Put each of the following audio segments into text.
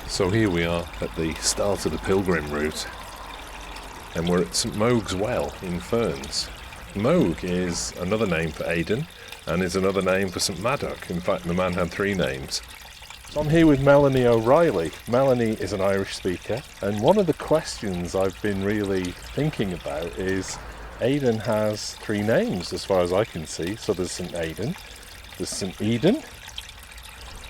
So here we are at the start of the pilgrim route, and we're at St Mogue's Well in Ferns. Mogue is another name for Aidan and is another name for St Madoc. In fact, the man had three names. So I'm here with Melanie O'Reilly. Melanie is an Irish speaker, and one of the questions I've been really thinking about is Aidan has three names as far as I can see. So there's St Aidan, there's St Eden,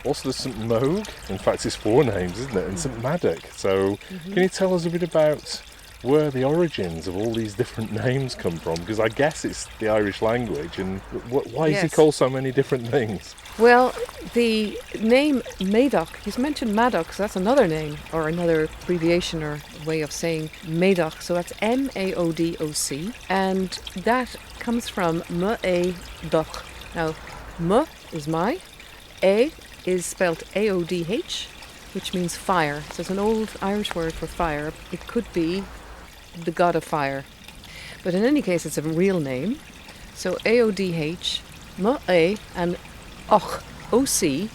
also there's St Mogue. In fact, it's four names, isn't it? And St Madoc. So can you tell us a bit about where the origins of all these different names come from? Because I guess it's the Irish language, and why is he called so many different things? Well, the name Madoc, he's mentioned Madoc, so that's another name, or another abbreviation or way of saying Madoc, so that's M-A-O-D-O-C, and that comes from M-A-Doch. Now, M is my, A is spelled A-O-D-H, which means fire. So it's an old Irish word for fire. It could be the god of fire. But in any case, it's a real name. So A-O-D-H, M-A, and Och, O-C,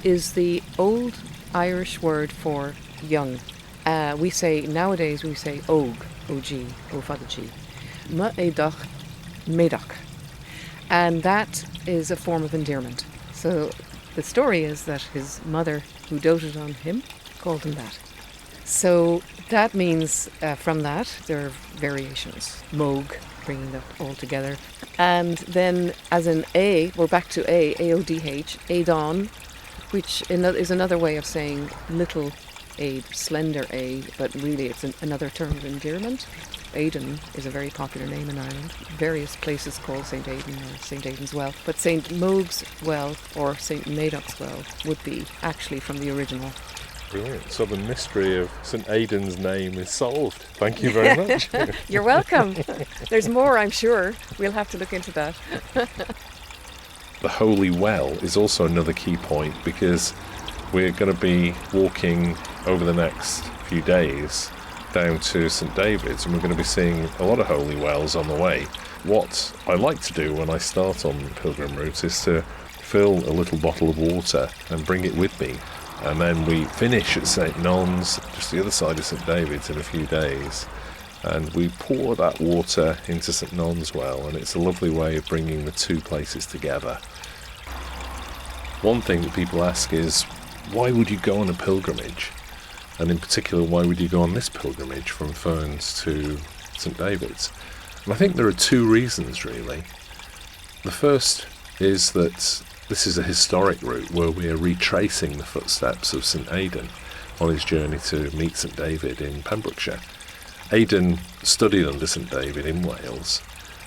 is the old Irish word for young. Nowadays we say Og, O-G, O-Fada-G. M-A-Doch, Madoc. And that is a form of endearment. So the story is that his mother, who doted on him, called him that. So that means, from that, there are variations. Mogue, bringing that all together. And then, as in A, we're back to A, A-O-D-H, Adon, which is another way of saying little Aid, slender Aid, but really it's another term of endearment. Aidan is a very popular name in Ireland. Various places called St Aidan or St Aidan's Well. But St Mogue's Well or St Madoc's Well would be actually from the original. Brilliant. So the mystery of St Aidan's name is solved. Thank you very much. You're welcome. There's more, I'm sure. We'll have to look into that. The Holy Well is also another key point, because we're going to be walking over the next few days down to St David's, and we're going to be seeing a lot of holy wells on the way. What I like to do when I start on the pilgrim route is to fill a little bottle of water and bring it with me, and then we finish at St Non's, just the other side of St David's, in a few days, and we pour that water into St Non's Well, and it's a lovely way of bringing the two places together. One thing that people ask is, why would you go on a pilgrimage? And in particular, why would you go on this pilgrimage from Ferns to St David's? And I think there are two reasons, really. The first is that this is a historic route where we are retracing the footsteps of St Aidan on his journey to meet St David in Pembrokeshire. Aidan studied under St David in Wales,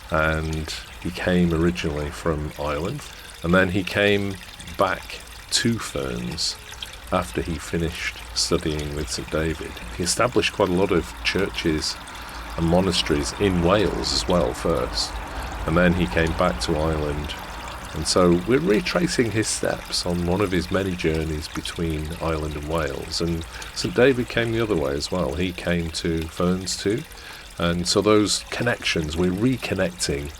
and he came originally from Ireland, and then he came back to Ferns after he finished studying with St David. He established quite a lot of churches and monasteries in Wales as well first, and then he came back to Ireland. And so we're retracing his steps on one of his many journeys between Ireland and Wales. And St David came the other way as well. He came to Ferns too. And so those connections, we're reconnecting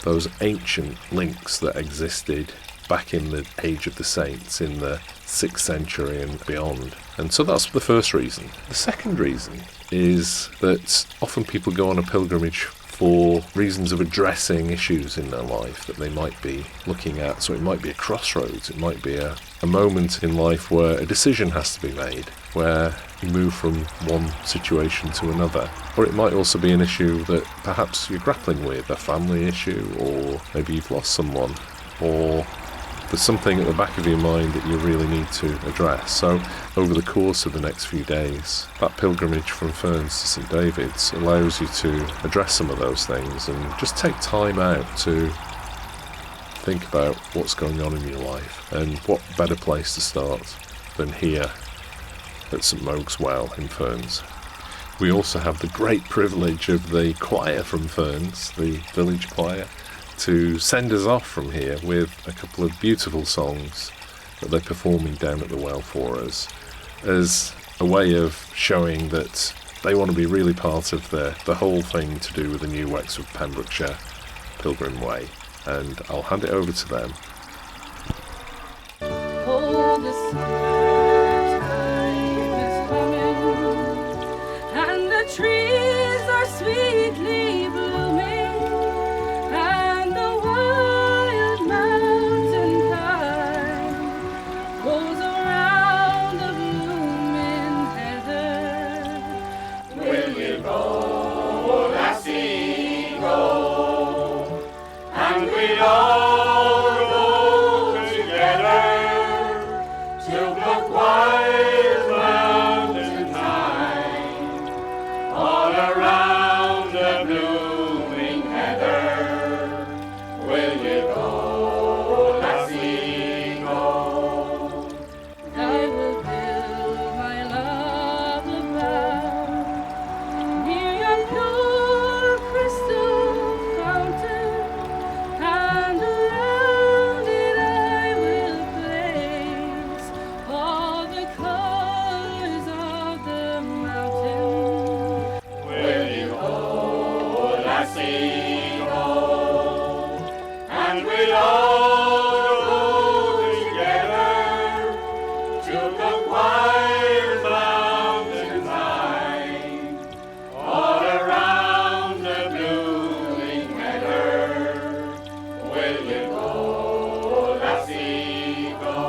those ancient links that existed back in the age of the saints in the 6th century and beyond. And so that's the first reason. The second reason is that often people go on a pilgrimage for reasons of addressing issues in their life that they might be looking at. So it might be a crossroads, it might be a moment in life where a decision has to be made, where you move from one situation to another. Or it might also be an issue that perhaps you're grappling with, a family issue, or maybe you've lost someone, or there's something at the back of your mind that you really need to address. So over the course of the next few days, that pilgrimage from Ferns to St David's allows you to address some of those things and just take time out to think about what's going on in your life. And what better place to start than here at St Mogue's Well in Ferns. We also have the great privilege of the choir from Ferns, the village choir, to send us off from here with a couple of beautiful songs that they're performing down at the well for us as a way of showing that they want to be really part of the whole thing to do with the new Wexford-Pembrokeshire Pilgrim Way. And I'll hand it over to them. Oh, the summertime is coming, and the trees are sweetly blooming, and the wild mountain thyme goes around the blooming heather. Will you go, lassie, go? And we all go together to the quiet mountain thyme, all around the blooming heather. Will you go, lassie, go? I will build my love about near your pure crystal fountain, and around it I will place all the colors of the mountain. Will you go, lassie, go? And we'll all go together to the quiet mountain thyme, all around the blooming heather. Will you go, lassie, go?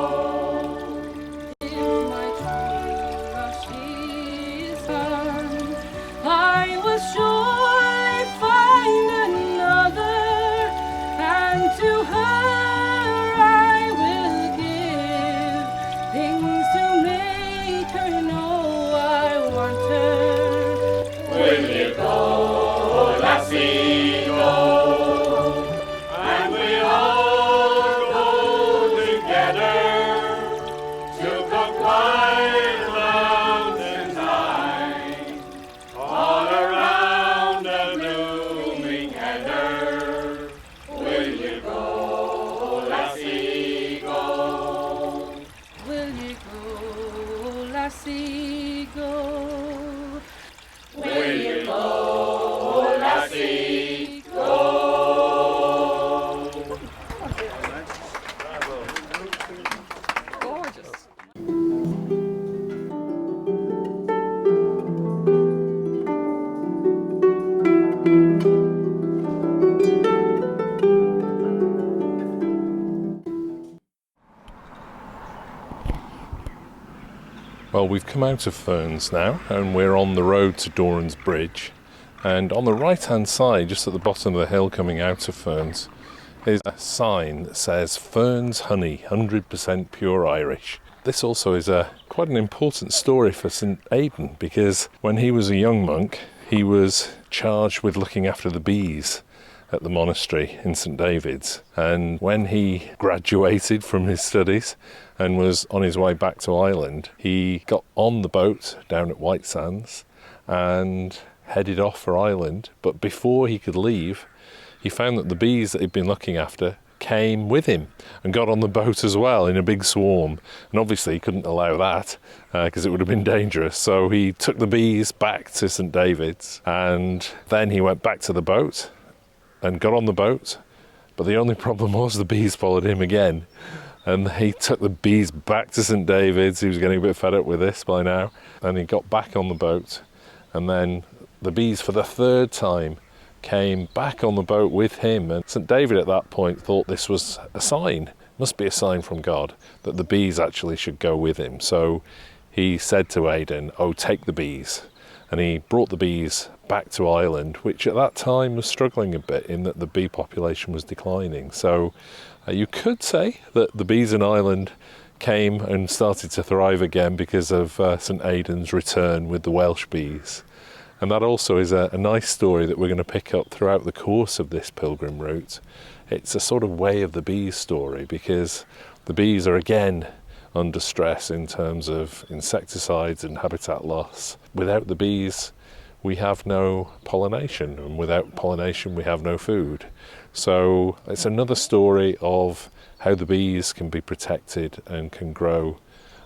If my true love she is gone, I will surely find another, and to her I will give things to make her know I want her. Will you go, lassie, go? And we all go together to the quiet mountain thyme, all around the blooming heather. Will you go, lassie, go? Will you go, lassie, go? Will you go, lassie, go? Gorgeous. Well, we've come out of Ferns now, and we're on the road to Doran's Bridge. And on the right-hand side, just at the bottom of the hill coming out of Ferns, is a sign that says Ferns Honey, 100% pure Irish. This also is quite an important story for St Aidan, because when he was a young monk, he was charged with looking after the bees at the monastery in St David's. And when he graduated from his studies and was on his way back to Ireland, he got on the boat down at White Sands and headed off for Ireland. But before he could leave, he found that the bees that he'd been looking after came with him and got on the boat as well in a big swarm. And obviously he couldn't allow that because it would have been dangerous. So he took the bees back to St David's, and then he went back to the boat and got on the boat. But the only problem was the bees followed him again. And he took the bees back to St David's. He was getting a bit fed up with this by now. And he got back on the boat. And then the bees, for the third time, came back on the boat with him. And St David at that point thought this was a sign, must be a sign from God, that the bees actually should go with him. So he said to Aidan, "Oh, take the bees." And he brought the bees back to Ireland, which at that time was struggling a bit in that the bee population was declining. So you could say that the bees in Ireland came and started to thrive again because of St Aidan's return with the Welsh bees. And that also is a nice story that we're going to pick up throughout the course of this pilgrim route. It's a sort of way of the bees story, because the bees are again under stress in terms of insecticides and habitat loss. Without the bees, we have no pollination, and without pollination, we have no food. So it's another story of how the bees can be protected and can grow.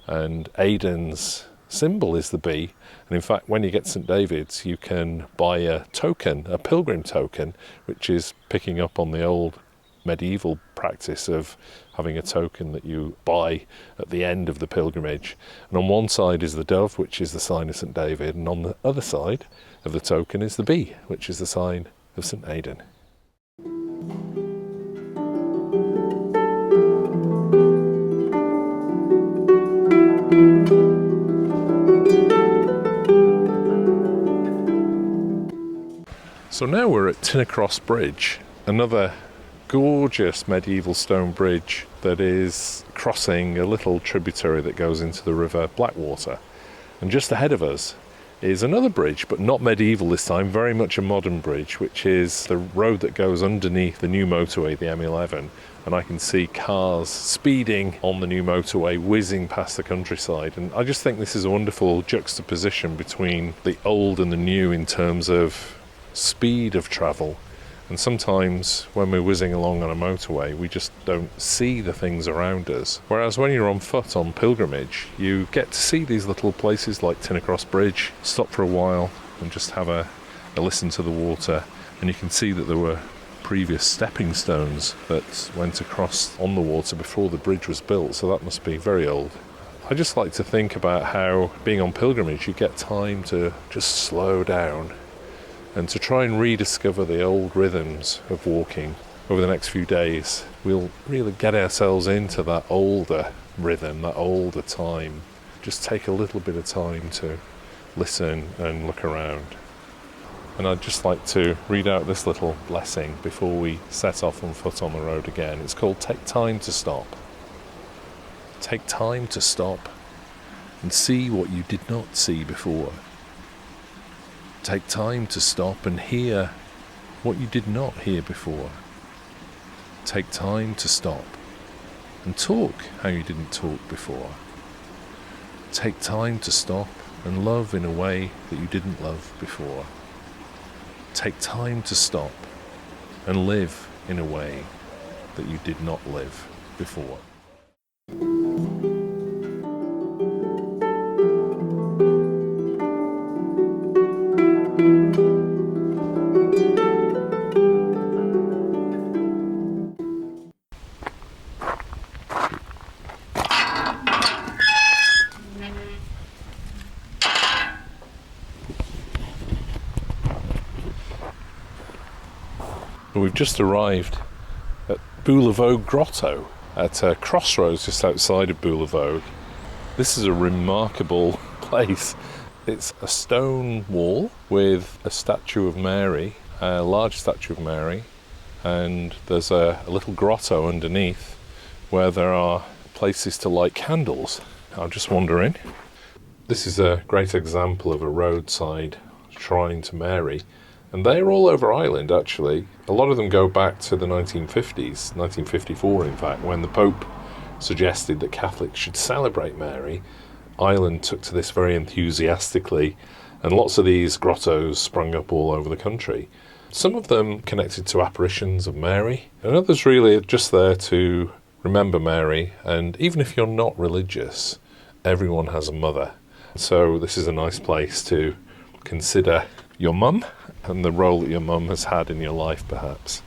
And Aidan's symbol is the bee. And in fact, when you get to St David's, you can buy a token, a pilgrim token, which is picking up on the old medieval practice of having a token that you buy at the end of the pilgrimage. And on one side is the dove, which is the sign of St David, and on the other side of the token is the bee, which is the sign of St Aidan. So now we're at Tinacross Bridge, another gorgeous medieval stone bridge that is crossing a little tributary that goes into the river Blackwater. And just ahead of us is another bridge, but not medieval this time, very much a modern bridge, which is the road that goes underneath the new motorway, the M11. And I can see cars speeding on the new motorway, whizzing past the countryside. And I just think this is a wonderful juxtaposition between the old and the new in terms of speed of travel. And sometimes when we're whizzing along on a motorway, we just don't see the things around us. Whereas when you're on foot on pilgrimage, you get to see these little places like Tinacross Bridge, stop for a while and just have a listen to the water. And you can see that there were previous stepping stones that went across on the water before the bridge was built, so that must be very old. I just like to think about how being on pilgrimage, you get time to just slow down and to try and rediscover the old rhythms of walking. Over the next few days, we'll really get ourselves into that older rhythm, that older time. Just take a little bit of time to listen and look around. And I'd just like to read out this little blessing before we set off on foot on the road again. It's called Take Time to Stop. Take time to stop and see what you did not see before. Take time to stop and hear what you did not hear before. Take time to stop and talk how you didn't talk before. Take time to stop and love in a way that you didn't love before. Take time to stop and live in a way that you did not live before. We've just arrived at Boulavogue Grotto at a crossroads just outside of Boulavogue. This is a remarkable place. It's a stone wall with a statue of Mary, a large statue of Mary, and there's a little grotto underneath where there are places to light candles. I'm just wandering. This is a great example of a roadside shrine to Mary. And they're all over Ireland, actually. A lot of them go back to the 1950s, 1954 in fact, when the Pope suggested that Catholics should celebrate Mary. Ireland took to this very enthusiastically, and lots of these grottos sprung up all over the country. Some of them connected to apparitions of Mary, and others really are just there to remember Mary. And even if you're not religious, everyone has a mother. So this is a nice place to consider your mum and the role that your mum has had in your life, perhaps.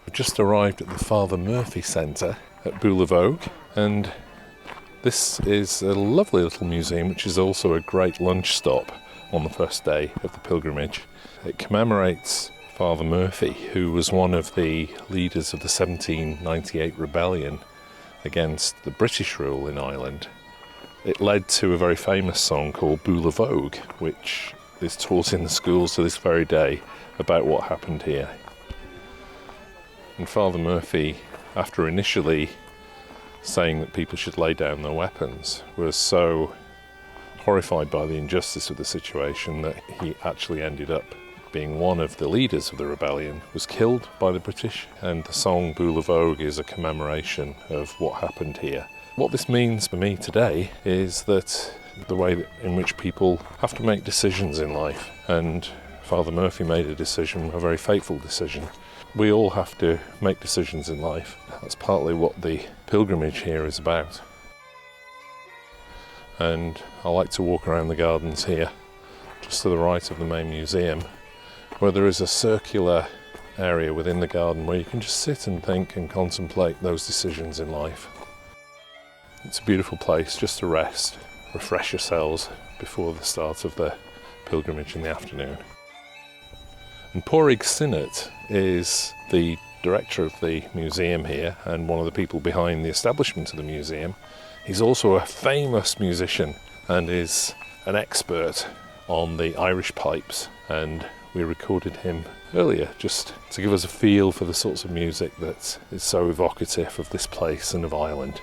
We've just arrived at the Father Murphy Centre at Boulavogue, and this is a lovely little museum which is also a great lunch stop on the first day of the pilgrimage. It commemorates Father Murphy, who was one of the leaders of the 1798 rebellion against the British rule in Ireland. It led to a very famous song called Boulavogue, which is taught in the schools to this very day about what happened here. And Father Murphy, after initially saying that people should lay down their weapons, was so horrified by the injustice of the situation that he actually ended up being one of the leaders of the rebellion, was killed by the British, and the song Boulavogue is a commemoration of what happened here. What this means for me today is that the way in which people have to make decisions in life. And Father Murphy made a decision, a very fateful decision. We all have to make decisions in life. That's partly what the pilgrimage here is about. And I like to walk around the gardens here, just to the right of the main museum, where there is a circular area within the garden where you can just sit and think and contemplate those decisions in life. It's a beautiful place just to rest, refresh yourselves before the start of the pilgrimage in the afternoon. And Pádraig Sinnott is the director of the museum here and one of the people behind the establishment of the museum. He's also a famous musician and is an expert on the Irish pipes, and we recorded him earlier just to give us a feel for the sorts of music that is so evocative of this place and of Ireland.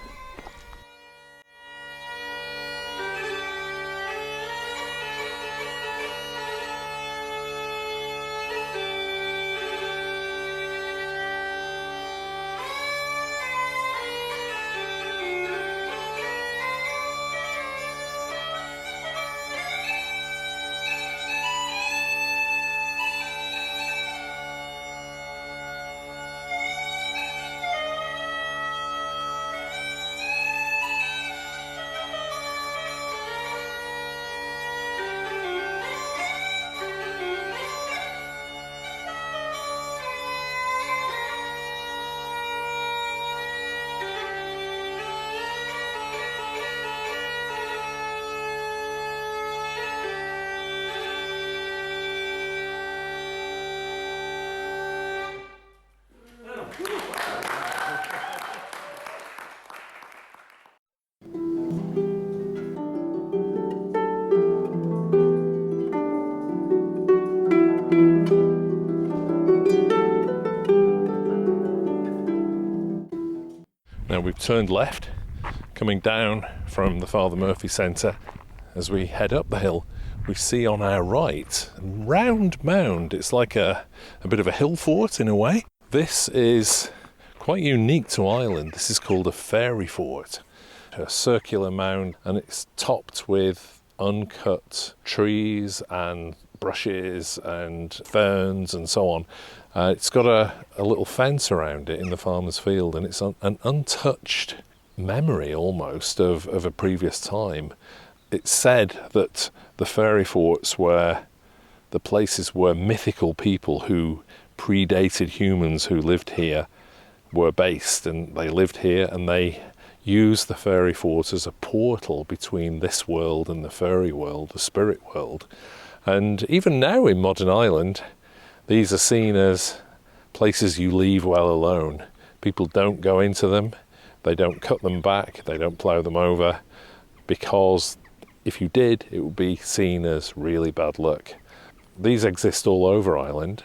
Now we've turned left, coming down from the Father Murphy Centre. As we head up the hill, we see on our right a round mound. It's like a bit of a hill fort in a way. This is quite unique to Ireland. This is called a fairy fort, a circular mound, and it's topped with uncut trees and brushes and ferns and so on. It's got a little fence around it in the farmer's field, and it's an untouched memory almost of a previous time. It's said that the fairy forts were the places where mythical people who predated humans who lived here were based, and they lived here and they used the fairy fort as a portal between this world and the fairy world, the spirit world. And even now in modern Ireland, these are seen as places you leave well alone. People don't go into them, they don't cut them back, they don't plough them over, because if you did, it would be seen as really bad luck. These exist all over Ireland,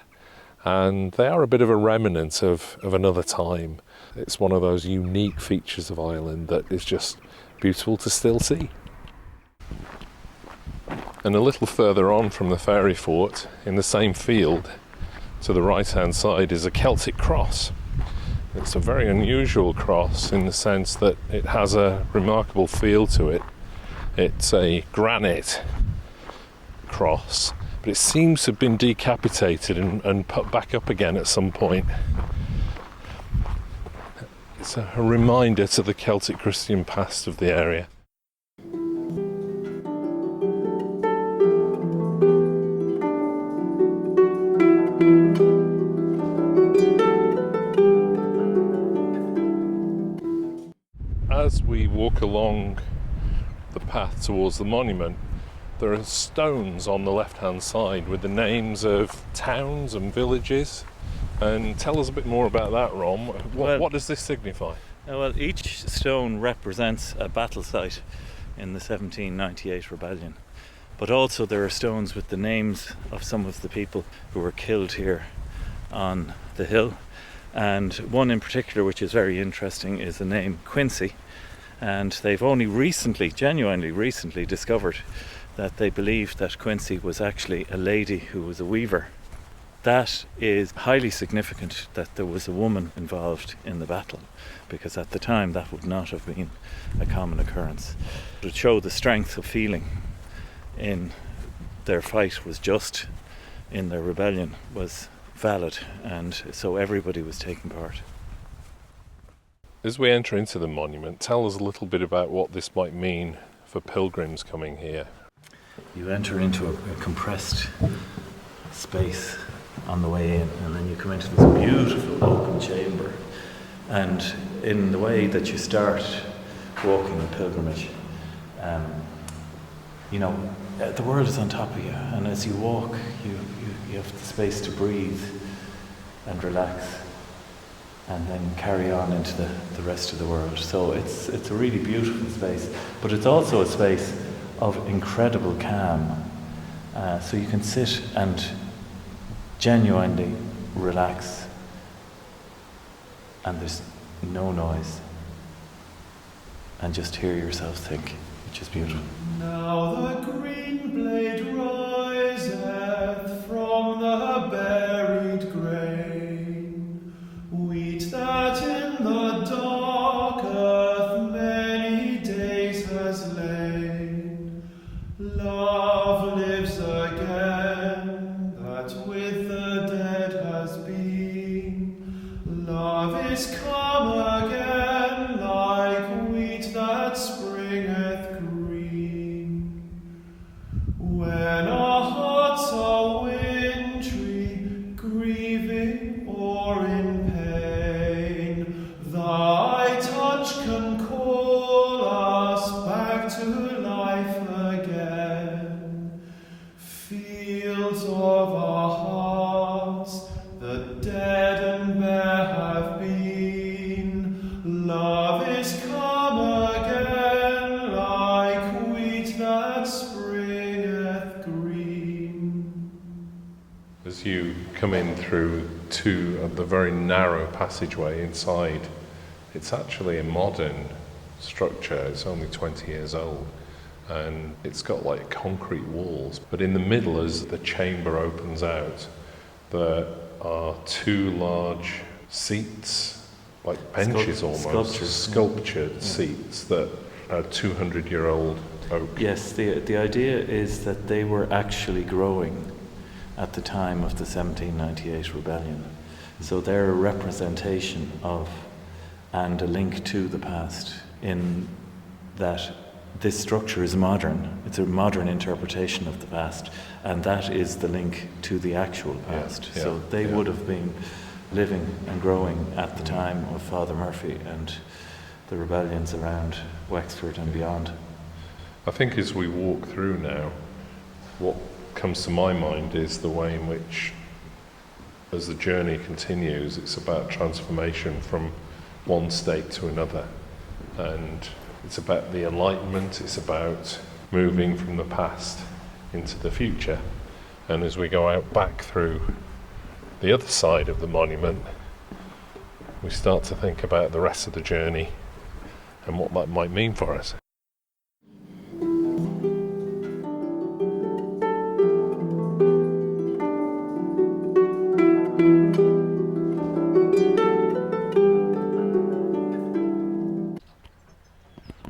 and they are a bit of a remnant of another time. It's one of those unique features of Ireland that is just beautiful to still see. And a little further on from the fairy fort, in the same field, to the right-hand side, is a Celtic cross. It's a very unusual cross in the sense that it has a remarkable feel to it. It's a granite cross, but it seems to have been decapitated and put back up again at some point. It's a reminder to the Celtic Christian past of the area. As we walk along the path towards the monument, there are stones on the left-hand side with the names of towns and villages. And tell us a bit more about that, Ron. What does this signify? Well, each stone represents a battle site in the 1798 rebellion. But also there are stones with the names of some of the people who were killed here on the hill. And one in particular, which is very interesting, is the name Quincy. And they've only recently, genuinely recently, discovered that they believe that Quincy was actually a lady who was a weaver. that is highly significant that there was a woman involved in the battle, because at the time that would not have been a common occurrence. To show the strength of feeling in their fight was just, in their rebellion was valid, and so everybody was taking part. As we enter into the monument, tell us a little bit about what this might mean for pilgrims coming here. You enter into a compressed space on the way in, and then you come into this beautiful open chamber. And in the way that you start walking the pilgrimage, the world is on top of you, and as you walk, you have the space to breathe and relax, and then carry on into the rest of the world. So it's a really beautiful space, but it's also a space of incredible calm. So you can sit and genuinely relax, and there's no noise, and just hear yourself think, which is beautiful. Now the green blade riseth from the buried grain, wheat that in the dark earth many days has lain. Love lives again, that with the dead has been. Love is come again, like wheat that springeth green. When our hearts are wintry, grieving or in pain, thy touch can call us back to life again. Fields of our hearts, the dead and bare have been. Love is come again, like wheat that springeth green. As you come in through to the very narrow passageway inside, it's actually a modern structure. It's only 20 years old, and it's got like concrete walls. But in the middle, as the chamber opens out, there are two large seats, like benches almost, sculptured seats that are 200-year-old oak. Yes, the idea is that they were actually growing at the time of the 1798 rebellion. So they're a representation of and a link to the past, in that this structure is modern. It's a modern interpretation of the past, and that is the link to the actual past. So they would have been living and growing at the time of Father Murphy and the rebellions around Wexford and beyond. I think as we walk through now, what comes to my mind is the way in which, as the journey continues, it's about transformation from one state to another, and it's about the Enlightenment, it's about moving from the past into the future. And as we go out back through the other side of the monument, we start to think about the rest of the journey and what that might mean for us.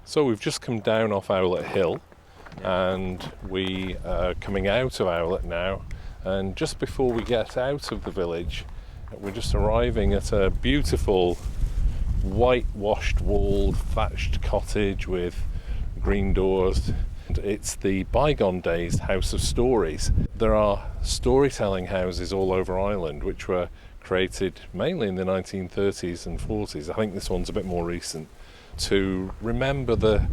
So we've just come down off Owlet Hill, and we are coming out of Owlet now, and just before we get out of the village, we're just arriving at a beautiful whitewashed walled thatched cottage with green doors. It's the bygone days House of Stories. There are storytelling houses all over Ireland which were created mainly in the 1930s and 40s. I think this one's a bit more recent, to remember the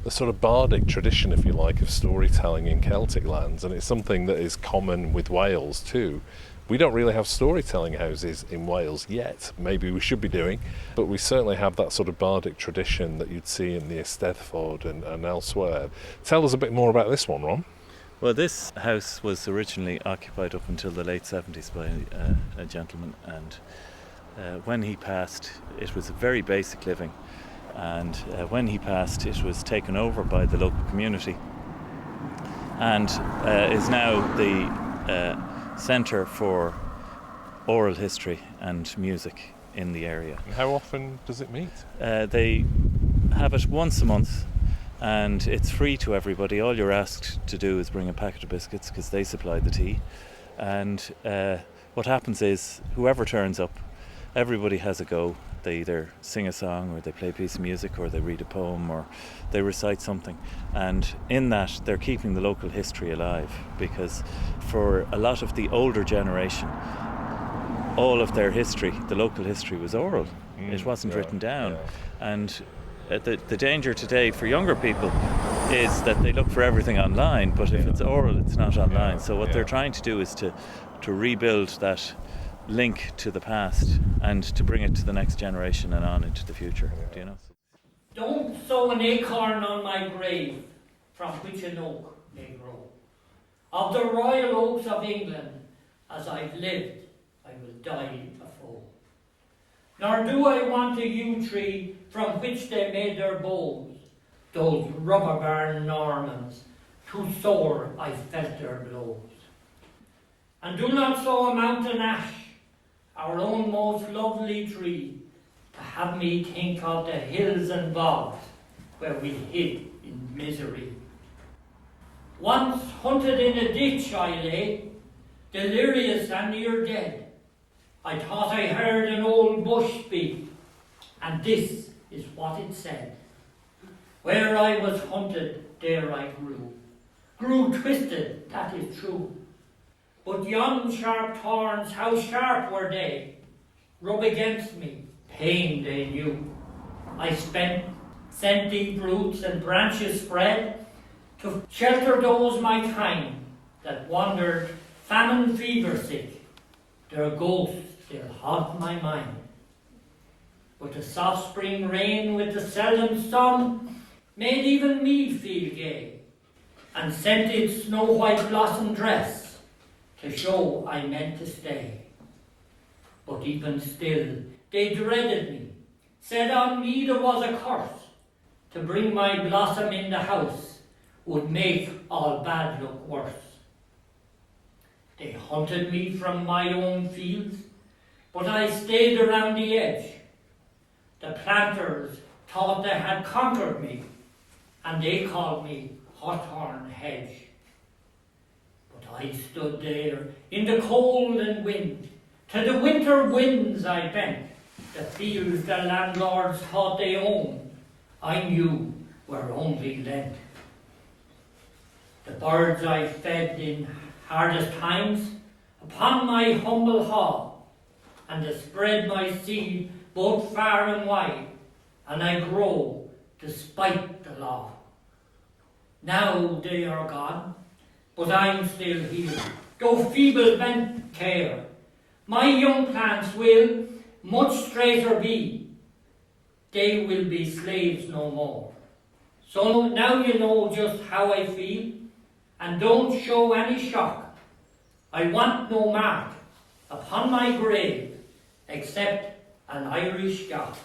sort of bardic tradition, if you like, of storytelling in Celtic lands, and it's something that is common with Wales too. We don't really have storytelling houses in Wales yet. Maybe we should be doing, but we certainly have that sort of bardic tradition that you'd see in the Eisteddfod and elsewhere. Tell us a bit more about this one, Ron. Well, this house was originally occupied up until the late 70s by a gentleman, and when he passed, it was a very basic living. And when he passed, it was taken over by the local community and is now the centre for oral history and music in the area. And how often does it meet? They have it once a month, and it's free to everybody. All you're asked to do is bring a packet of biscuits because they supply the tea. And what happens is whoever turns up, everybody has a go. They either sing a song, or they play a piece of music, or they read a poem, or they recite something. And in that, they're keeping the local history alive, because for a lot of the older generation, all of their history, the local history, was oral. It wasn't written down. And the danger today for younger people is that they look for everything online, but if it's oral, it's not online. So what they're trying to do is to rebuild that link to the past and to bring it to the next generation and on into the future. Do you know? Don't sow an acorn on my grave, from which an oak may grow. Of the royal oaks of England, as I've lived, I will die a foe. Nor do I want a yew tree from which they made their bows, those rubber barn Normans, too sore I felt their blows. And do not sow a mountain ash, our own most lovely tree, to have me think of the hills and bogs where we hid in misery. Once hunted in a ditch I lay, delirious and near dead. I thought I heard an old bush speak, and this is what it said. Where I was hunted, there I grew twisted, that is true. But yon sharp thorns, how sharp were they? Rub against me, pain they knew. I sent deep roots and branches spread to shelter those my kind that wandered famine fever sick. Their ghosts still haunt my mind. But the soft spring rain with the seldom sun made even me feel gay, and sent its snow-white blossom dress to show I meant to stay. But even still they dreaded me, said on me there was a curse. To bring my blossom in the house would make all bad luck worse. They hunted me from my own fields, but I stayed around the edge. The planters thought they had conquered me, and they called me Hawthorn Hedge. But I stood there in the cold and wind. To the winter winds I bent. The fields the landlords thought they owned, I knew were only lent. The birds I fed in hardest times upon my humble haw, and to spread my seed both far and wide, and I grow despite the law. Now they are gone, but I'm still here, though feeble bent care. My young plants will much straighter be, they will be slaves no more. So now you know just how I feel, and don't show any shock. I want no mark upon my grave, except an Irish Scot.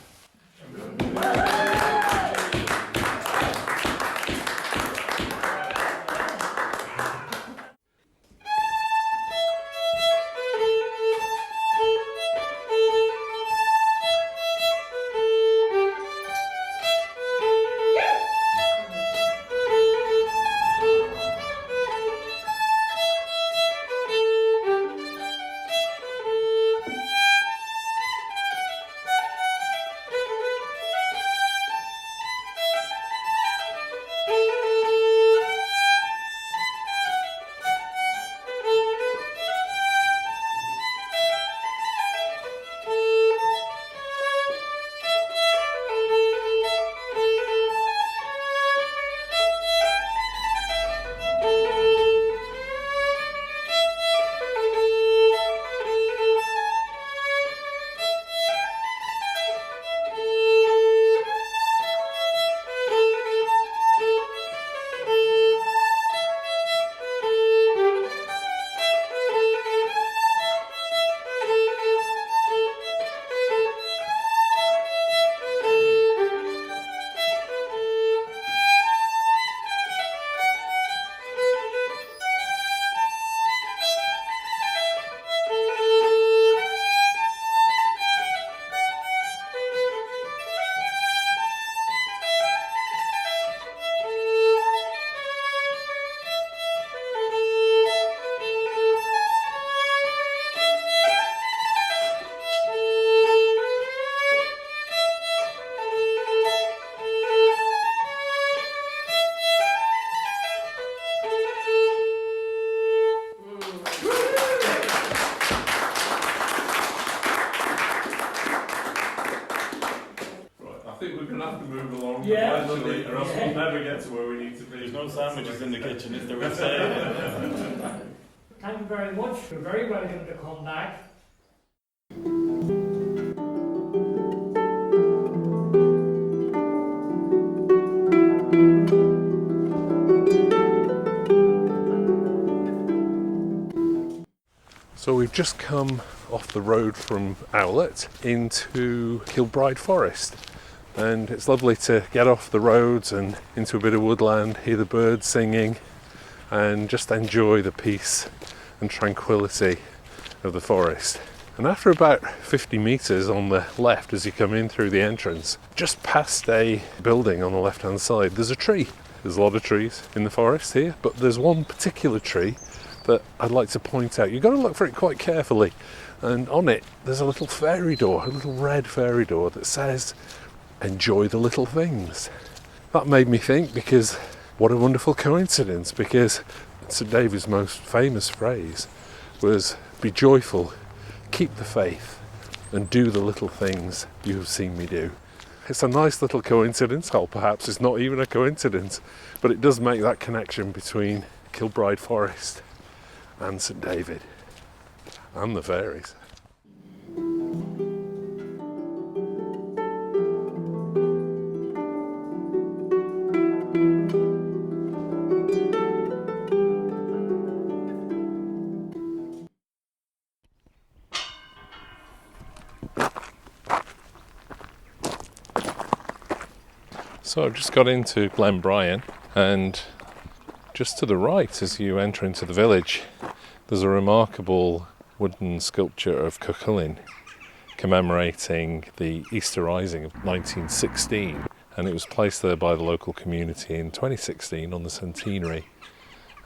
Yeah. or else we'll never get to where we need to be. There's no sandwiches in the kitchen, is there? We'll say. Thank you very much. You're very welcome to come back. So we've just come off the road from Owlet into Kilbride Forest, and it's lovely to get off the roads and into a bit of woodland, hear the birds singing and just enjoy the peace and tranquility of the forest. And after about 50 metres on the left as you come in through the entrance, just past a building on the left hand side, there's a tree. There's a lot of trees in the forest here, but there's one particular tree that I'd like to point out. You've got to look for it quite carefully, and on it there's a little fairy door, a little red fairy door that says enjoy the little things. That made me think, because what a wonderful coincidence, because St David's most famous phrase was be joyful, keep the faith and do the little things you have seen me do. It's a nice little coincidence, or perhaps it's not even a coincidence, but it does make that connection between Kilbride Forest and St David and the fairies. So I've just got into Glenbryan, and just to the right as you enter into the village there's a remarkable wooden sculpture of Cuchulainn commemorating the Easter Rising of 1916, and it was placed there by the local community in 2016 on the centenary.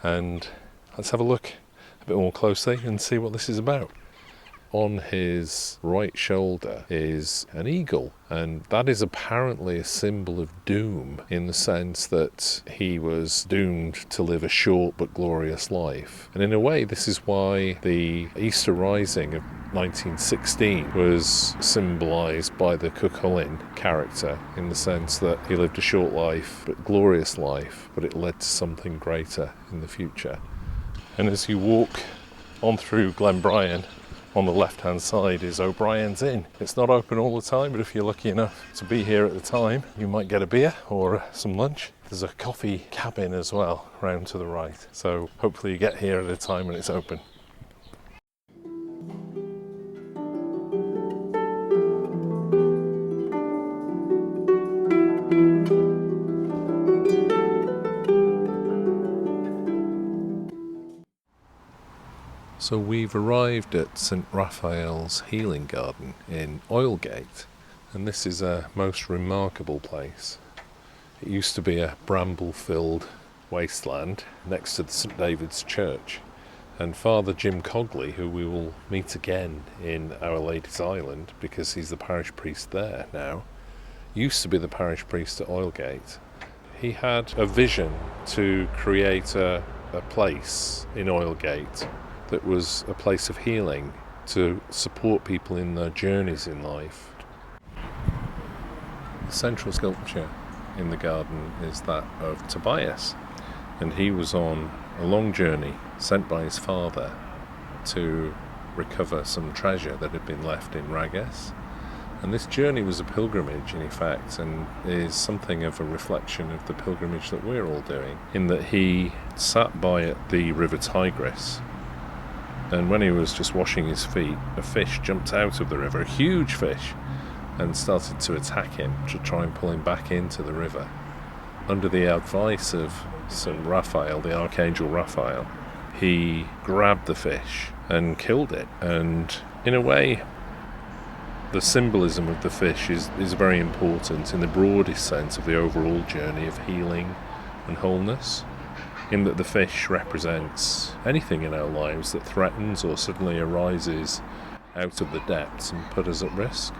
And let's have a look a bit more closely and see what this is about. On his right shoulder is an eagle, and that is apparently a symbol of doom, in the sense that he was doomed to live a short but glorious life. And in a way, this is why the Easter Rising of 1916 was symbolised by the Cuchulainn character, in the sense that he lived a short life but glorious life, but it led to something greater in the future. And as you walk on through Glenbryan, on the left hand side is O'Brien's Inn. It's not open all the time, but if you're lucky enough to be here at the time, you might get a beer or some lunch. There's a coffee cabin as well round to the right, so hopefully you get here at a time when it's open. So we've arrived at St Raphael's Healing Garden in Oilgate, and this is a most remarkable place. It used to be a bramble-filled wasteland next to the St David's Church, and Father Jim Cogley, who we will meet again in Our Lady's Island because he's the parish priest there now, used to be the parish priest at Oilgate. He had a vision to create a place in Oilgate that was a place of healing, to support people in their journeys in life. The central sculpture in the garden is that of Tobias, and he was on a long journey sent by his father to recover some treasure that had been left in Rages. And this journey was a pilgrimage in effect, and is something of a reflection of the pilgrimage that we're all doing, in that he sat by at the river Tigris, and when he was just washing his feet, a fish jumped out of the river, a huge fish, and started to attack him, to try and pull him back into the river. Under the advice of St Raphael, the Archangel Raphael, he grabbed the fish and killed it. And in a way, the symbolism of the fish is very important in the broadest sense of the overall journey of healing and wholeness, in that the fish represents anything in our lives that threatens or suddenly arises out of the depths and put us at risk.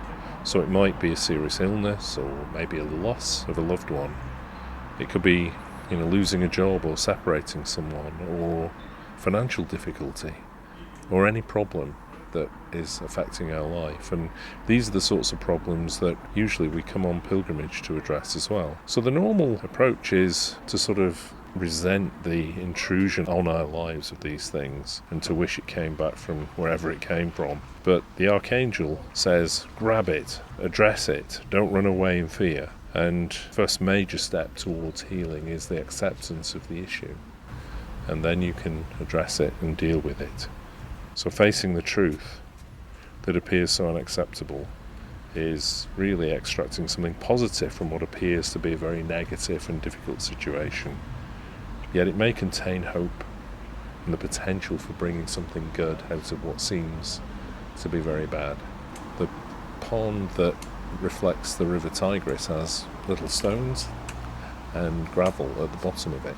So it might be a serious illness, or maybe a loss of a loved one. It could be, losing a job or separating someone, or financial difficulty, or any problem. that is affecting our life. And these are the sorts of problems that usually we come on pilgrimage to address as well. So the normal approach is to sort of resent the intrusion on our lives of these things and to wish it came back from wherever it came from. But the Archangel says, grab it, address it, don't run away in fear. And first major step towards healing is the acceptance of the issue. And then you can address it and deal with it. So facing the truth that appears so unacceptable is really extracting something positive from what appears to be a very negative and difficult situation. Yet it may contain hope and the potential for bringing something good out of what seems to be very bad. The pond that reflects the River Tigris has little stones and gravel at the bottom of it.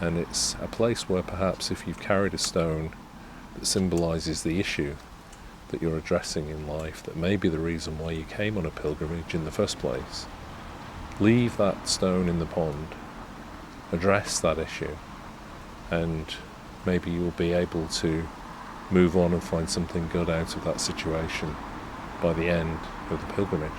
And it's a place where perhaps if you've carried a stone that symbolises the issue that you're addressing in life, that may be the reason why you came on a pilgrimage in the first place, leave that stone in the pond, address that issue, and maybe you'll be able to move on and find something good out of that situation by the end of the pilgrimage.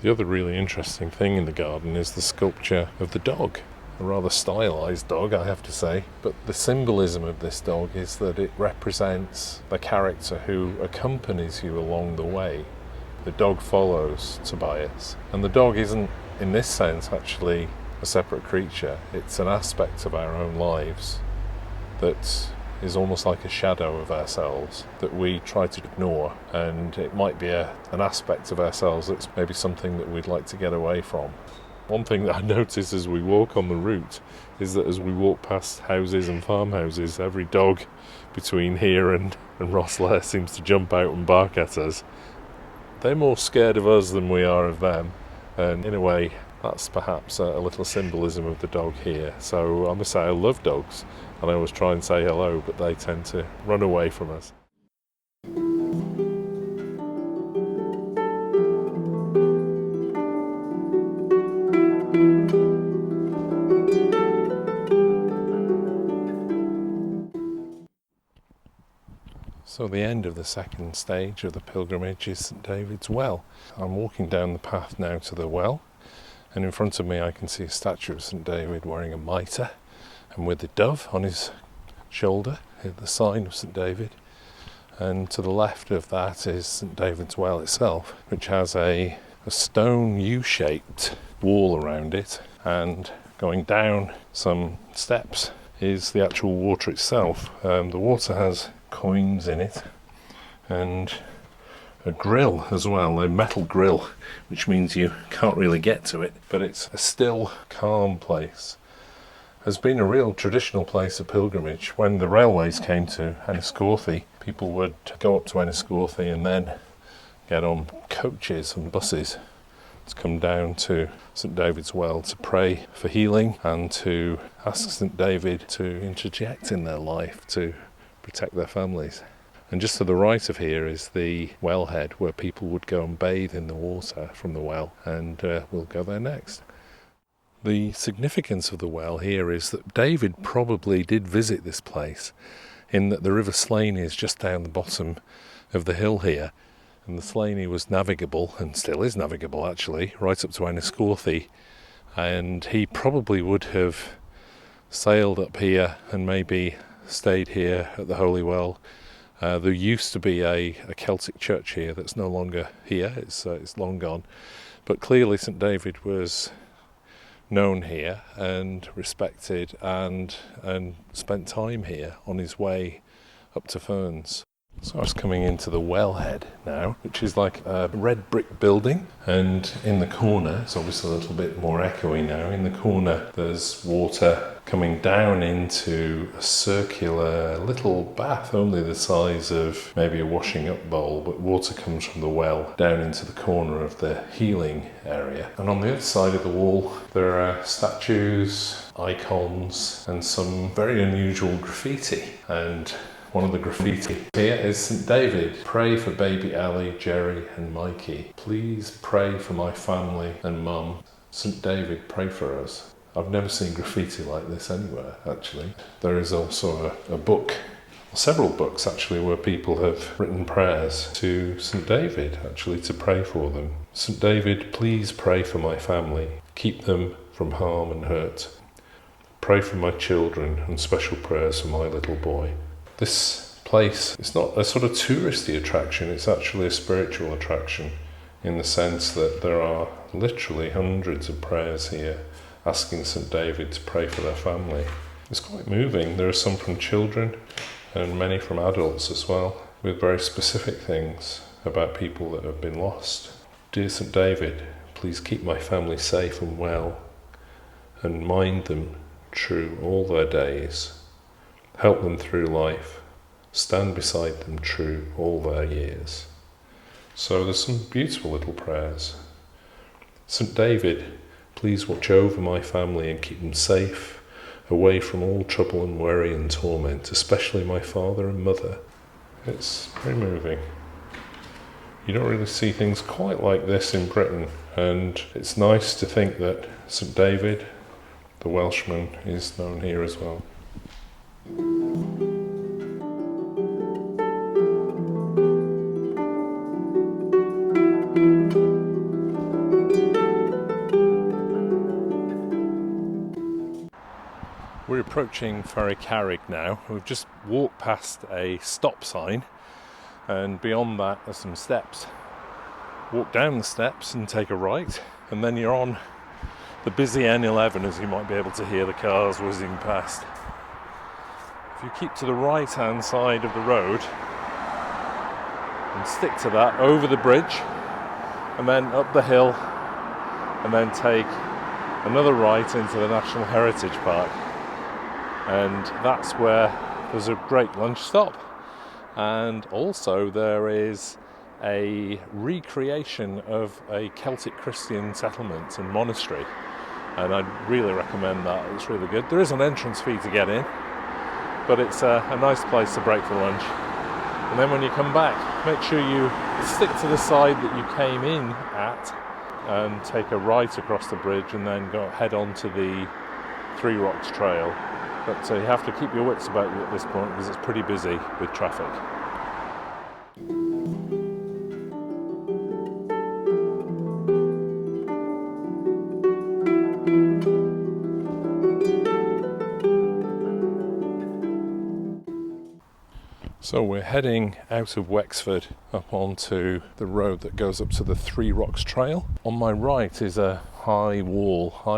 The other really interesting thing in the garden is the sculpture of the dog. A rather stylised dog, I have to say, but the symbolism of this dog is that it represents the character who accompanies you along the way. The dog follows Tobias, and the dog isn't, in this sense, actually a separate creature. It's an aspect of our own lives that is almost like a shadow of ourselves that we try to ignore, and it might be an aspect of ourselves that's maybe something that we'd like to get away from. One thing that I notice as we walk on the route is that as we walk past houses and farmhouses, every dog between here and Rosslare seems to jump out and bark at us. They're more scared of us than we are of them, and in a way that's perhaps a little symbolism of the dog here. So I must say I love dogs, and I always try and say hello, but they tend to run away from us. So the end of the second stage of the pilgrimage is St David's Well. I'm walking down the path now to the well, and in front of me I can see a statue of St David wearing a mitre and with a dove on his shoulder, the sign of St David. And to the left of that is St David's Well itself, which has a stone U-shaped wall around it, and going down some steps is the actual water itself. The water has coins in it and a grill as well, a metal grill, which means you can't really get to it, but it's a still, calm place. Has been a real traditional place of pilgrimage. When the railways came to Enniscorthy, people would go up to Enniscorthy and then get on coaches and buses to come down to St David's Well to pray for healing and to ask St David to interject in their life to protect their families. And just to the right of here is the wellhead where people would go and bathe in the water from the well, and we'll go there next. The significance of the well here is that David probably did visit this place, in that the River Slaney is just down the bottom of the hill here, and the Slaney was navigable, and still is navigable actually, right up to Enniscorthy, and he probably would have sailed up here and maybe stayed here at the Holy Well. There used to be a Celtic church here that's no longer here, it's long gone, but clearly St David was known here and respected and spent time here on his way up to Ferns. So I was coming into the wellhead now, which is like a red brick building, and in the corner, it's obviously a little bit more echoey now, in the corner there's water coming down into a circular little bath, only the size of maybe a washing up bowl, but water comes from the well down into the corner of the healing area. And on the other side of the wall there are statues, icons, and some very unusual graffiti. And one of the graffiti here is St David. Pray for baby Ali, Jerry and Mikey. Please pray for my family and mum. St David, pray for us. I've never seen graffiti like this anywhere, actually. There is also a book several books actually where people have written prayers to St David, actually, to pray for them. St David, please pray for my family, keep them from harm and hurt. Pray for my children, and special prayers for my little boy. This place is not a sort of touristy attraction, it's actually a spiritual attraction, in the sense that there are literally hundreds of prayers here asking St David to pray for their family. It's quite moving. There are some from children and many from adults as well, with very specific things about people that have been lost. Dear St David, please keep my family safe and well, and mind them true all their days. Help them through life. Stand beside them true all their years. So there's some beautiful little prayers. St David, please watch over my family and keep them safe, away from all trouble and worry and torment, especially my father and mother. It's very moving. You don't really see things quite like this in Britain, and it's nice to think that St David, the Welshman, is known here as well. We're approaching Ferry Carrig now. We've just walked past a stop sign, and beyond that are some steps. Walk down the steps and take a right, and then you're on the busy N11, as you might be able to hear the cars whizzing past. If you keep to the right hand side of the road and stick to that, over the bridge and then up the hill, and then take another right into the National Heritage Park, and that's where there's a great lunch stop, and also there is a recreation of a Celtic Christian settlement and monastery, and I'd really recommend that. It's really good. There is an entrance fee to get in, but it's a nice place to break for lunch. And then when you come back, make sure you stick to the side that you came in at and take a right across the bridge, and then head on to the Three Rocks Trail. But you have to keep your wits about you at this point, because it's pretty busy with traffic. So we're heading out of Wexford up onto the road that goes up to the Three Rocks Trail. On my right is a high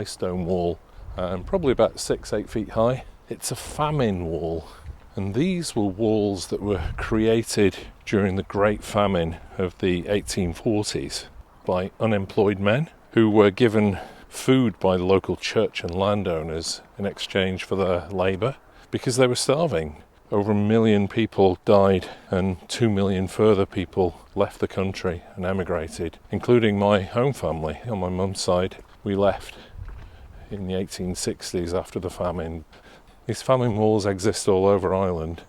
stone wall, probably about 6-8 feet high. It's a famine wall, and these were walls that were created during the Great Famine of the 1840s by unemployed men who were given food by the local church and landowners in exchange for their labour, because they were starving. Over 1 million people died, and 2 million further people left the country and emigrated, including my home family. On my mum's side, we left in the 1860s after the famine. These famine walls exist all over Ireland,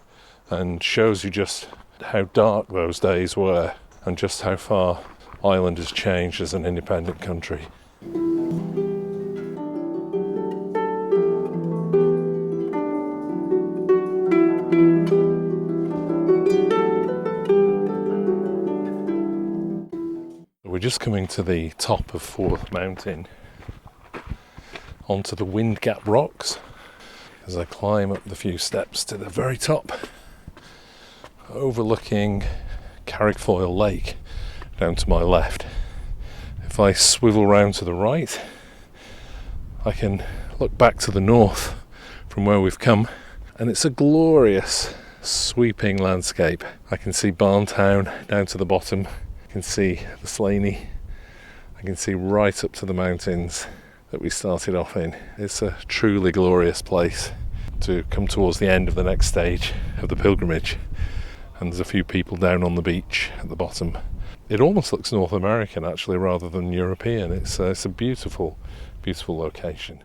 and shows you just how dark those days were and just how far Ireland has changed as an independent country. We're just coming to the top of Forth Mountain, onto the Wind Gap Rocks. As I climb up the few steps to the very top, overlooking Carrickfoyle Lake down to my left. If I swivel round to the right, I can look back to the north from where we've come, and it's a glorious sweeping landscape. I can see Barntown down to the bottom, I can see the Slaney, I can see right up to the mountains that we started off in. It's a truly glorious place to come towards the end of the next stage of the pilgrimage, and there's a few people down on the beach at the bottom. It almost looks North American actually rather than European. It's a beautiful, beautiful location.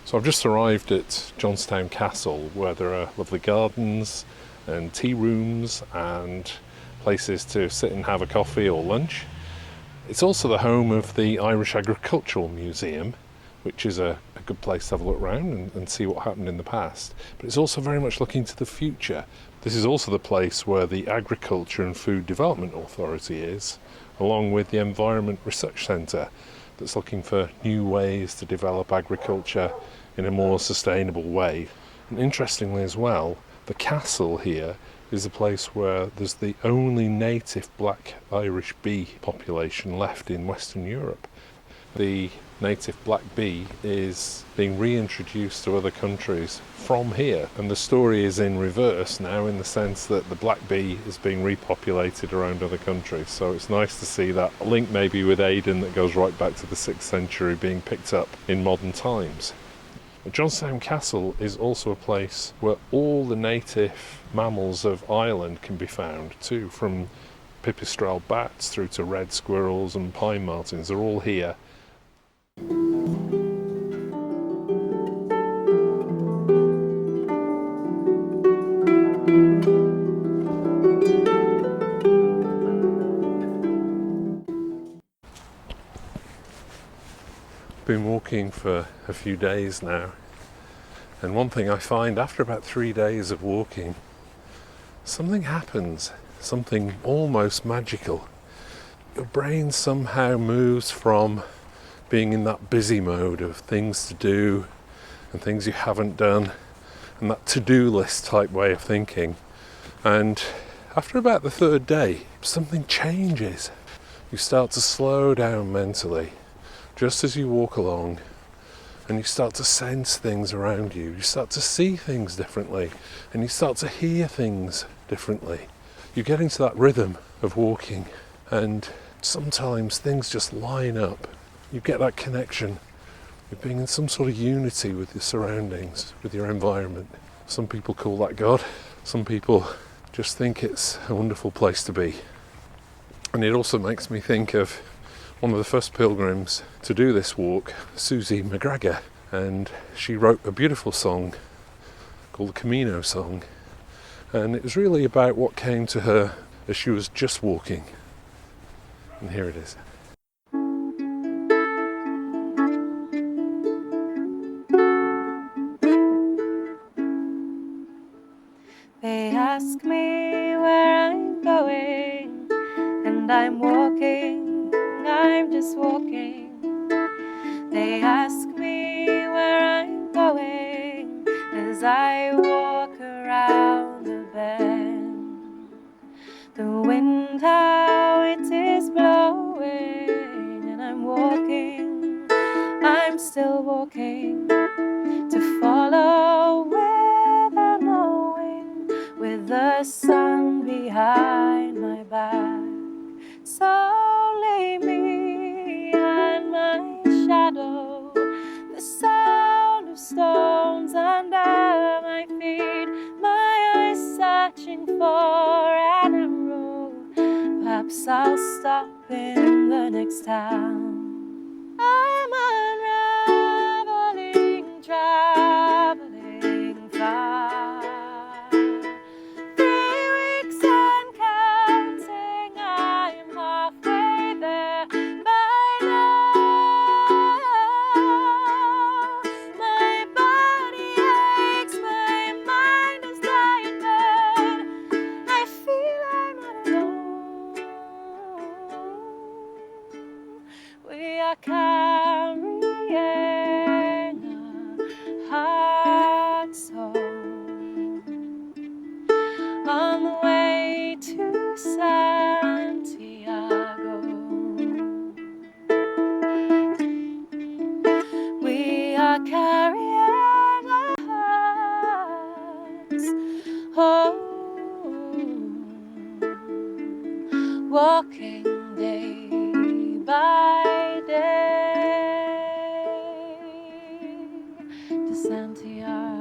So I've just arrived at Johnstown Castle, where there are lovely gardens and tea rooms and places to sit and have a coffee or lunch. It's also the home of the Irish Agricultural Museum, which is a good place to have a look around and see what happened in the past. But it's also very much looking to the future. This is also the place where the Agriculture and Food Development Authority is, along with the Environment Research Centre, that's looking for new ways to develop agriculture in a more sustainable way. And interestingly as well, the castle here is a place where there's the only native black Irish bee population left in Western Europe. The native black bee is being reintroduced to other countries from here, and the story is in reverse now, in the sense that the black bee is being repopulated around other countries. So it's nice to see that link maybe with Aidan that goes right back to the 6th century being picked up in modern times. Johnstown Castle is also a place where all the native mammals of Ireland can be found too, from pipistrelle bats through to red squirrels and pine martens. They're all here. Been walking for a few days now, and one thing I find after about 3 days of walking, something happens, something almost magical. Your brain somehow moves from being in that busy mode of things to do and things you haven't done, and that to-do list type way of thinking, and after about the 3rd day, something changes. You start to slow down mentally just as you walk along, and you start to sense things around you. You start to see things differently, and you start to hear things differently. You get into that rhythm of walking, and sometimes things just line up. You get that connection with being in some sort of unity with your surroundings, with your environment. Some people call that God. Some people just think it's a wonderful place to be. And it also makes me think of one of the first pilgrims to do this walk, Susie McGregor, and she wrote a beautiful song called the Camino Song, and it was really about what came to her as she was just walking. And here it is. They ask me where I'm going, and I'm walking, I'm just walking. They ask me where I'm going as I walk around the bend. The wind, how it is blowing, and I'm walking, I'm still walking to follow without knowing, with the sun behind my back. So leave me and my shadow, the sound of stones under my feet, my eyes searching for an arrow. Perhaps I'll stop in the next town. I'm unraveling, traveling far. 3 weeks and counting, I'm halfway there by now. My body aches, my mind is tired, I feel I'm not alone. We are carrying a heart song on the way to Santiago. We are carrying our hearts, oh, walking day by day to Santiago.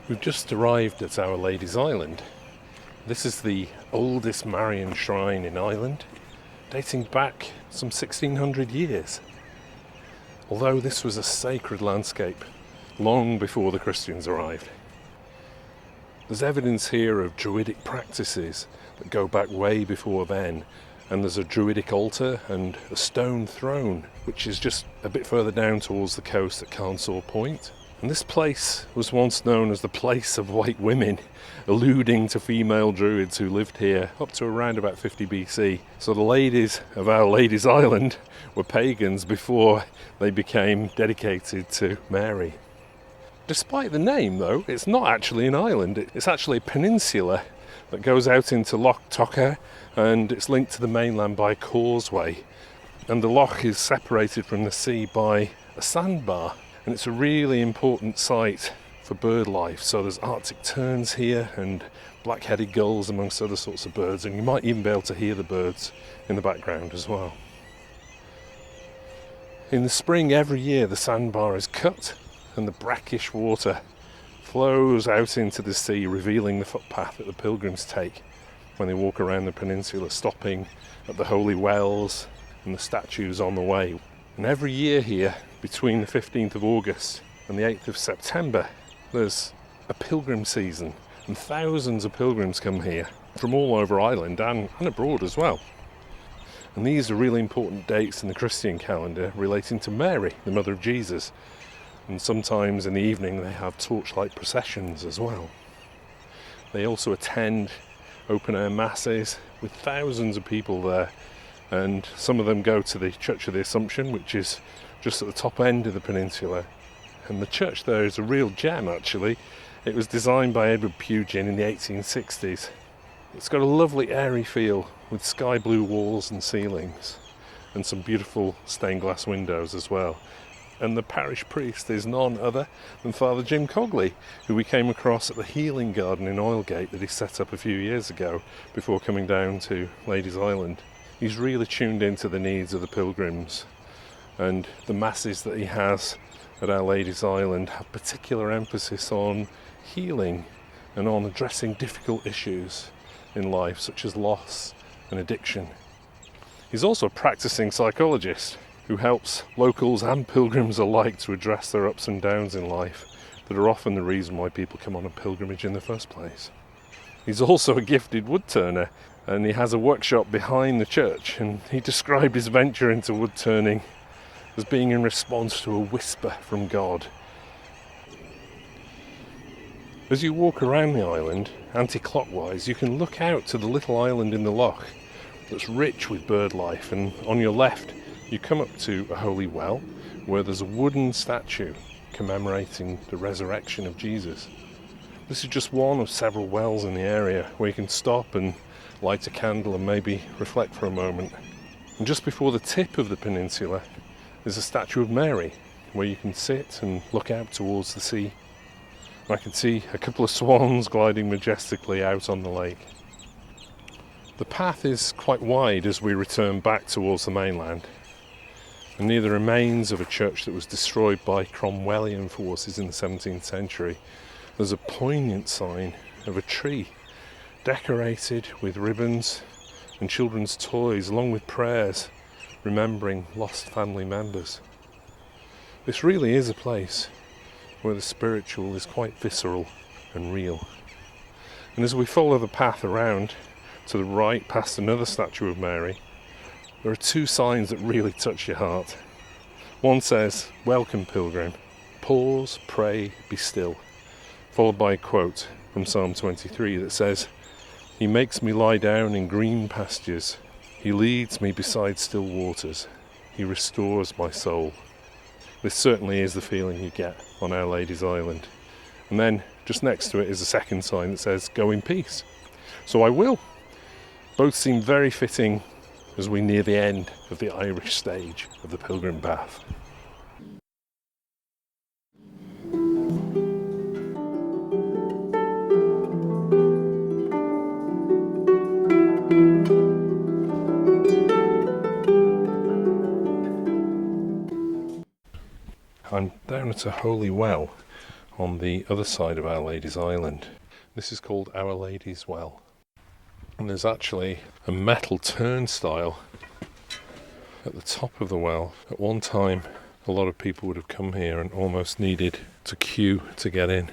We've just arrived at Our Lady's Island. This is the oldest Marian shrine in Ireland, dating back some 1600 years. Although this was a sacred landscape long before the Christians arrived. There's evidence here of druidic practices that go back way before then, and there's a druidic altar and a stone throne which is just a bit further down towards the coast at Carnsaw Point. And this place was once known as the place of white women, alluding to female druids who lived here up to around about 50 BC. So the ladies of Our Lady's Island were pagans before they became dedicated to Mary. Despite the name though, it's not actually an island, it's actually a peninsula that goes out into Loch Tocha, and it's linked to the mainland by a causeway. And the loch is separated from the sea by a sandbar, and it's a really important site for bird life. So there's Arctic terns here and black-headed gulls amongst other sorts of birds, and you might even be able to hear the birds in the background as well. In the spring every year the sandbar is cut and the brackish water flows out into the sea, revealing the footpath that the pilgrims take when they walk around the peninsula, stopping at the holy wells and the statues on the way. And every year here, between the 15th of August and the 8th of September, there's a pilgrim season, and thousands of pilgrims come here from all over Ireland and abroad as well. And these are really important dates in the Christian calendar relating to Mary, the mother of Jesus. And sometimes in the evening they have torchlight processions as well. They also attend open-air masses with thousands of people there, and some of them go to the Church of the Assumption, which is just at the top end of the peninsula. And the church there is a real gem actually. It was designed by Edward Pugin in the 1860s. It's got a lovely airy feel with sky blue walls and ceilings and some beautiful stained glass windows as well. And the parish priest is none other than Father Jim Cogley, who we came across at the healing garden in Oilgate that he set up a few years ago before coming down to Ladies Island. He's really tuned into the needs of the pilgrims, and the masses that he has at Our Lady's Island have particular emphasis on healing and on addressing difficult issues in life such as loss and addiction. He's also a practicing psychologist who helps locals and pilgrims alike to address their ups and downs in life that are often the reason why people come on a pilgrimage in the first place. He's also a gifted woodturner, and he has a workshop behind the church, and he described his venture into woodturning as being in response to a whisper from God. As you walk around the island, anti-clockwise, you can look out to the little island in the loch that's rich with bird life, and on your left you come up to a holy well where there's a wooden statue commemorating the resurrection of Jesus. This is just one of several wells in the area where you can stop and light a candle and maybe reflect for a moment. And just before the tip of the peninsula is a statue of Mary where you can sit and look out towards the sea. And I can see a couple of swans gliding majestically out on the lake. The path is quite wide as we return back towards the mainland, and near the remains of a church that was destroyed by Cromwellian forces in the 17th century, there's a poignant sign of a tree decorated with ribbons and children's toys, along with prayers remembering lost family members. This really is a place where the spiritual is quite visceral and real. And as we follow the path around to the right past another statue of Mary, there are two signs that really touch your heart. One says, "Welcome, pilgrim. Pause, pray, be still," followed by a quote from Psalm 23 that says, "He makes me lie down in green pastures. He leads me beside still waters. He restores my soul." This certainly is the feeling you get on Our Lady's Island. And then just next to it is a second sign that says, "Go in peace." So I will. Both seem very fitting as we near the end of the Irish stage of the pilgrim path. I'm down at a holy well on the other side of Our Lady's Island. This is called Our Lady's Well. And there's actually a metal turnstile at the top of the well. At one time, a lot of people would have come here and almost needed to queue to get in.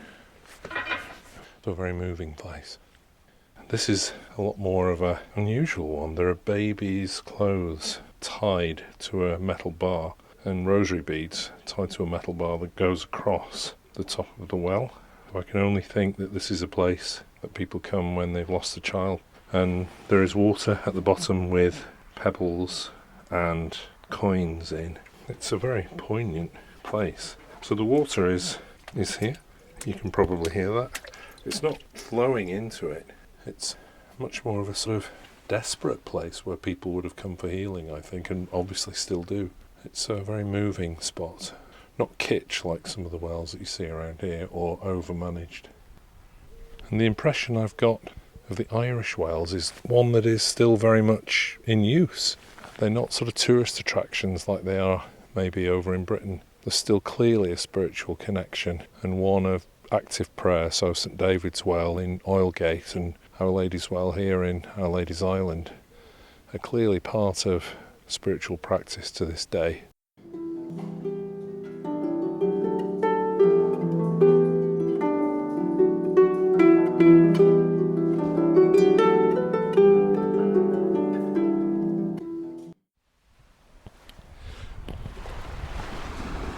It's a very moving place. This is a lot more of an unusual one. There are babies' clothes tied to a metal bar and rosary beads tied to a metal bar that goes across the top of the well. I can only think that this is a place that people come when they've lost a child. And there is water at the bottom with pebbles and coins in. It's a very poignant place. So the water is here. You can probably hear that. It's not flowing into it. It's much more of a sort of desperate place where people would have come for healing, I think, and obviously still do. It's a very moving spot. Not kitsch like some of the wells that you see around here, or over-managed. And the impression I've got of the Irish wells is one that is still very much in use. They're not sort of tourist attractions like they are maybe over in Britain. There's still clearly a spiritual connection, and one of active prayer. So St David's Well in Oilgate and Our Lady's Well here in Our Lady's Island are clearly part of spiritual practice to this day.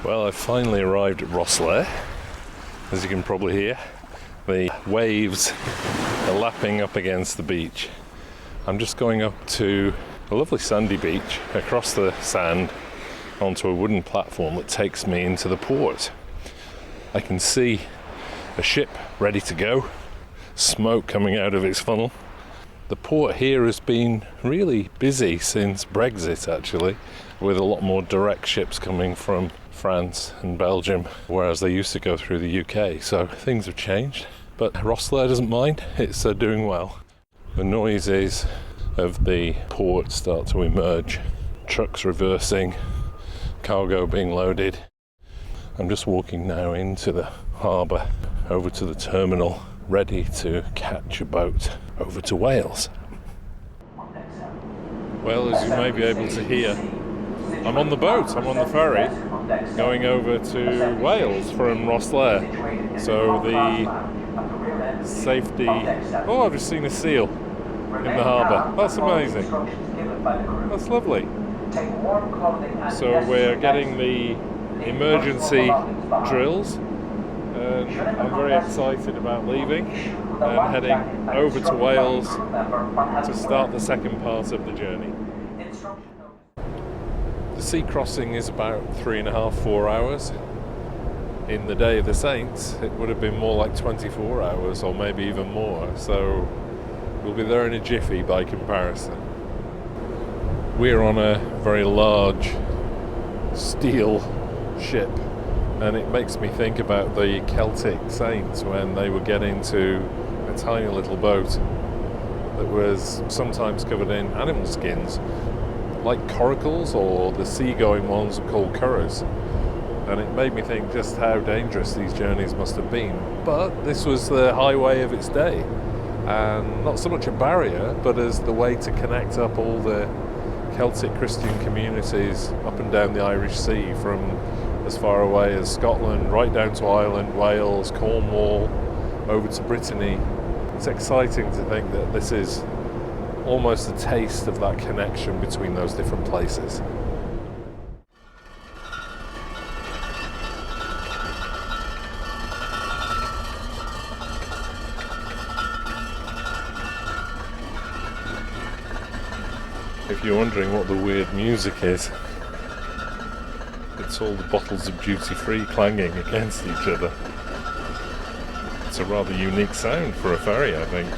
Well, I've finally arrived at Rosslare. As you can probably hear, the waves are lapping up against the beach. I'm just going up to a lovely sandy beach, across the sand, onto a wooden platform that takes me into the port. I can see a ship ready to go, smoke coming out of its funnel. The port here has been really busy since Brexit, actually, with a lot more direct ships coming from France and Belgium, whereas they used to go through the UK. So things have changed, but Rosslare doesn't mind. It's doing well. The noises of the port start to emerge. Trucks reversing, cargo being loaded. I'm just walking now into the harbour, over to the terminal, ready to catch a boat over to Wales. Well, as you may be able to hear, I'm on the boat, I'm on the ferry, going over to Wales from Rosslare. So the safety... Oh, I've just seen a seal in the harbour. That's amazing. That's lovely. So we're getting the emergency drills, and I'm very excited about leaving and heading over to Wales to start the second part of the journey. The sea crossing is about 3.5-4 hours. In the Day of the Saints, it would have been more like 24 hours or maybe even more, so we'll be there in a jiffy by comparison. We're on a very large steel ship, and it makes me think about the Celtic saints when they would get into a tiny little boat that was sometimes covered in animal skins, like coracles, or the seagoing ones are called curraghs. And it made me think just how dangerous these journeys must have been. But this was the highway of its day, and not so much a barrier, but as the way to connect up all the Celtic Christian communities up and down the Irish Sea, from as far away as Scotland, right down to Ireland, Wales, Cornwall, over to Brittany. It's exciting to think that this is almost a taste of that connection between those different places. If you're wondering what the weird music is, it's all the bottles of duty-free clanging against each other. It's a rather unique sound for a ferry, I think.